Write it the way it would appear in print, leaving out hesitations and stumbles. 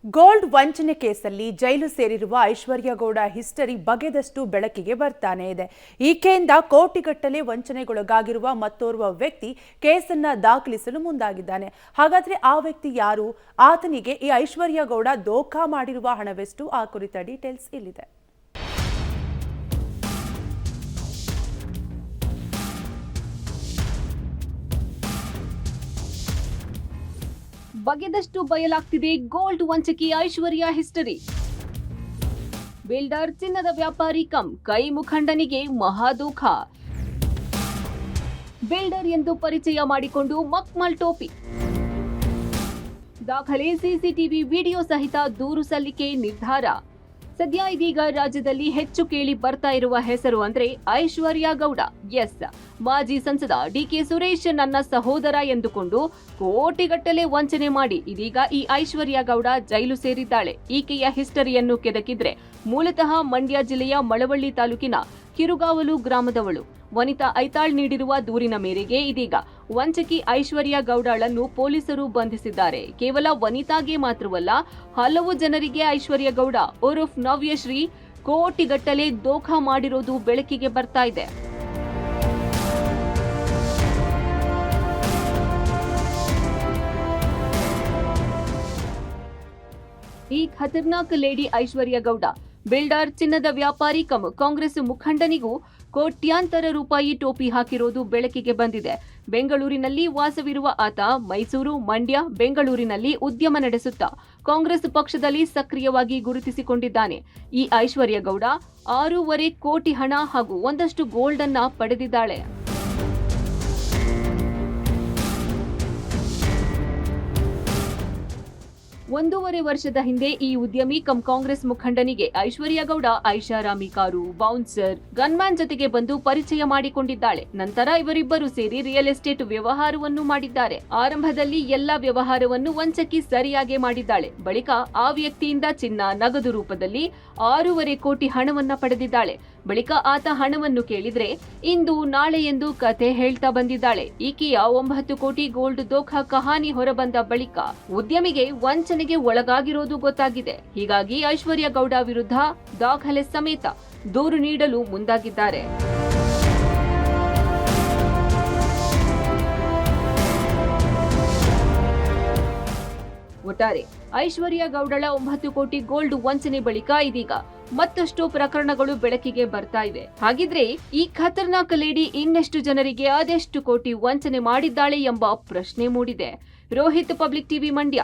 Gold ವಂಚನೆ ಕೇಸಲ್ಲಿ ಜೈಲು ಸೇರಿರುವ ಐಶ್ವರ್ಯ ಗೌಡ ಹಿಸ್ಟರಿ ಬಗೆದಷ್ಟು ಬೆಳಕಿಗೆ ಬರ್ತಾನೆ ಇದೆ. ಈಕೆಯಿಂದ ಕೋಟಿಗಟ್ಟಲೆ ವಂಚನೆಗೊಳಗಾಗಿರುವ ಮತ್ತೋರ್ವ ವ್ಯಕ್ತಿ ಕೇಸನ್ನ ದಾಖಲಿಸಲು ಮುಂದಾಗಿದ್ದಾನೆ. ಹಾಗಾದ್ರೆ ಆ ವ್ಯಕ್ತಿ ಯಾರು? ಆತನಿಗೆ ಈ ಐಶ್ವರ್ಯ ಗೌಡ ದೋಖಾ ಮಾಡಿರುವ ಹಣವೆಷ್ಟು? ಆ ಕುರಿತ ಡೀಟೇಲ್ಸ್ ಇಲ್ಲಿದೆ. ಬಗೆದಷ್ಟು ಬಯಲಾಗ್ತಿದೆ ಗೋಲ್ಡ್ ವಂಚಕಿ ಐಶ್ವರ್ಯ ಹಿಸ್ಟರಿ. ಬಿಲ್ಡರ್ ಚಿನ್ನದ ವ್ಯಾಪಾರಿ ಕಮ್ ಕೈ ಮುಖಂಡನಿಗೆ ಮಹಾದೋಖ. ಬಿಲ್ಡರ್ ಎಂದು ಪರಿಚಯ ಮಾಡಿಕೊಂಡು ಮಕ್ಮಲ್ ಟೋಪಿ. ದಾಖಲೆ ಸಿಸಿಟಿವಿ ವಿಡಿಯೋ ಸಹಿತ ದೂರು ಸಲ್ಲಿಕೆ ನಿರ್ಧಾರ. ಸದ್ಯ ಇದೀಗ ರಾಜ್ಯದಲ್ಲಿ ಹೆಚ್ಚು ಕೇಳಿ ಬರ್ತಾ ಇರುವ ಹೆಸರು ಅಂದ್ರೆ ಐಶ್ವರ್ಯ ಗೌಡ. ಎಸ್, ಮಾಜಿ ಸಂಸದ ಡಿಕೆ ಸುರೇಶ್ ನನ್ನ ಸಹೋದರ ಎಂದುಕೊಂಡು ಕೋಟಿಗಟ್ಟಲೆ ವಂಚನೆ ಮಾಡಿ ಇದೀಗ ಈ ಐಶ್ವರ್ಯ ಗೌಡ ಜೈಲು ಸೇರಿದ್ದಾಳೆ. ಈಕೆಯ ಹಿಸ್ಟರಿಯನ್ನು ಕೆದಕಿದ್ರೆ ಮೂಲತಃ ಮಂಡ್ಯ ಜಿಲ್ಲೆಯ ಮಳವಳ್ಳಿ ತಾಲೂಕಿನ ಕಿರುಗಾವಲು ಗ್ರಾಮದವಳು. ವನಿತಾ ಐತಾಳ್ ನೀಡಿರುವ ದೂರಿನ ಮೇರೆಗೆ ಇದೀಗ ವಂಚಕಿ ಐಶ್ವರ್ಯ ಗೌಡಳನ್ನು ಪೊಲೀಸರು ಬಂಧಿಸಿದ್ದಾರೆ. ಕೇವಲ ವನಿತಾಗೆ ಮಾತ್ರವಲ್ಲ, ಹಲವು ಜನರಿಗೆ ಐಶ್ವರ್ಯ ಗೌಡ ಉರುಫ್ ನವ್ಯಶ್ರೀ ಕೋಟಿಗಟ್ಟಲೆ ದೋಖಾ ಮಾಡಿರೋದು ಬೆಳಕಿಗೆ ಬರ್ತಾ ಇದೆ. ಈ ಖತರ್ನಾಕ್ ಲೇಡಿ ಐಶ್ವರ್ಯ ಗೌಡ ಬಿಲ್ಡರ್ ಚಿನ್ನದ ವ್ಯಾಪಾರಿ ಕಮ್ ಕಾಂಗ್ರೆಸ್ ಮುಖಂಡನಿಗೂ ಕೋಟ್ಯಾಂತರ ರೂಪಾಯಿ ಟೋಪಿ ಹಾಕಿರೋದು ಬೆಳಕಿಗೆ ಬಂದಿದೆ. ಬೆಂಗಳೂರಿನಲ್ಲಿ ವಾಸವಿರುವ ಆತ ಮೈಸೂರು, ಮಂಡ್ಯ, ಬೆಂಗಳೂರಿನಲ್ಲಿ ಉದ್ಯಮ ನಡೆಸುತ್ತಾ ಕಾಂಗ್ರೆಸ್ ಪಕ್ಷದಲ್ಲಿ ಸಕ್ರಿಯವಾಗಿ ಗುರುತಿಸಿಕೊಂಡಿದ್ದಾನೆ. ಈ ಐಶ್ವರ್ಯ ಗೌಡ 6.5 ಕೋಟಿ ಹಣ ಹಾಗೂ ಒಂದಷ್ಟು ಗೋಲ್ಡ್ ಅನ್ನ ಪಡೆದಿದ್ದಾಳೆ. 1.5 ವರ್ಷದ ಹಿಂದೆ ಈ ಉದ್ಯಮಿ ಕಮ್ ಕಾಂಗ್ರೆಸ್ ಮುಖಂಡನಿಗೆ ಐಶ್ವರ್ಯ ಗೌಡ ಐಷಾರಾಮಿ ಕಾರು, ಬೌನ್ಸರ್, ಗನ್ಮ್ಯಾನ್ ಜೊತೆಗೆ ಬಂದು ಪರಿಚಯ ಮಾಡಿಕೊಂಡಿದ್ದಾಳೆ. ನಂತರ ಇವರಿಬ್ಬರು ಸೇರಿ ರಿಯಲ್ ಎಸ್ಟೇಟ್ ವ್ಯವಹಾರವನ್ನು ಮಾಡಿದ್ದಾರೆ. ಆರಂಭದಲ್ಲಿ ಎಲ್ಲ ವ್ಯವಹಾರವನ್ನು ವಂಚಕಿ ಸರಿಯಾಗಿ ಮಾಡಿದ್ದಾಳೆ. ಬಳಿಕ ಆ ವ್ಯಕ್ತಿಯಿಂದ ಚಿನ್ನ ನಗದು ರೂಪದಲ್ಲಿ 6.5 ಕೋಟಿ ಹಣವನ್ನ ಪಡೆದಿದ್ದಾಳೆ. ಬಳಿಕ ಆತ ಹಣವನ್ನು ಕೇಳಿದ್ರೆ ಇಂದು ನಾಳೆ ಎಂದು ಕತೆ ಹೇಳ್ತಾ ಬಂದಿದ್ದಾಳೆ. ಈಕೆಯ 9 ಕೋಟಿ ಗೋಲ್ಡ್ ದೋಖಾ ಕಹಾನಿ ಹೊರಬಂದ ಬಳಿಕ ಉದ್ಯಮಿಗೆ ವಂಚನೆಗೆ ಒಳಗಾಗಿರೋದು ಗೊತ್ತಾಗಿದೆ. ಹೀಗಾಗಿ ಐಶ್ವರ್ಯ ಗೌಡ ವಿರುದ್ಧ ದಾಖಲೆ ಸಮೇತ ದೂರು ನೀಡಲು ಮುಂದಾಗಿದ್ದಾರೆ. ಒಟ್ಟಾರೆ ಐಶ್ವರ್ಯ ಗೌಡಳ 9 ಕೋಟಿ ಗೋಲ್ಡ್ ವಂಚನೆ ಬಳಿಕ ಇದೀಗ ಮತ್ತಷ್ಟು ಪ್ರಕರಣಗಳು ಬೆಳಕಿಗೆ ಬರ್ತಾ ಇವೆ. ಹಾಗಿದ್ರೆ ಈ ಖತರ್ನಾಕ್ ಲೇಡಿ ಇನ್ನೆಷ್ಟು ಜನರಿಗೆ ಅದೆಷ್ಟು ಕೋಟಿ ವಂಚನೆ ಮಾಡಿದ್ದಾಳೆ ಎಂಬ ಪ್ರಶ್ನೆ ಮೂಡಿದೆ. Rohit, public TV, Mandya.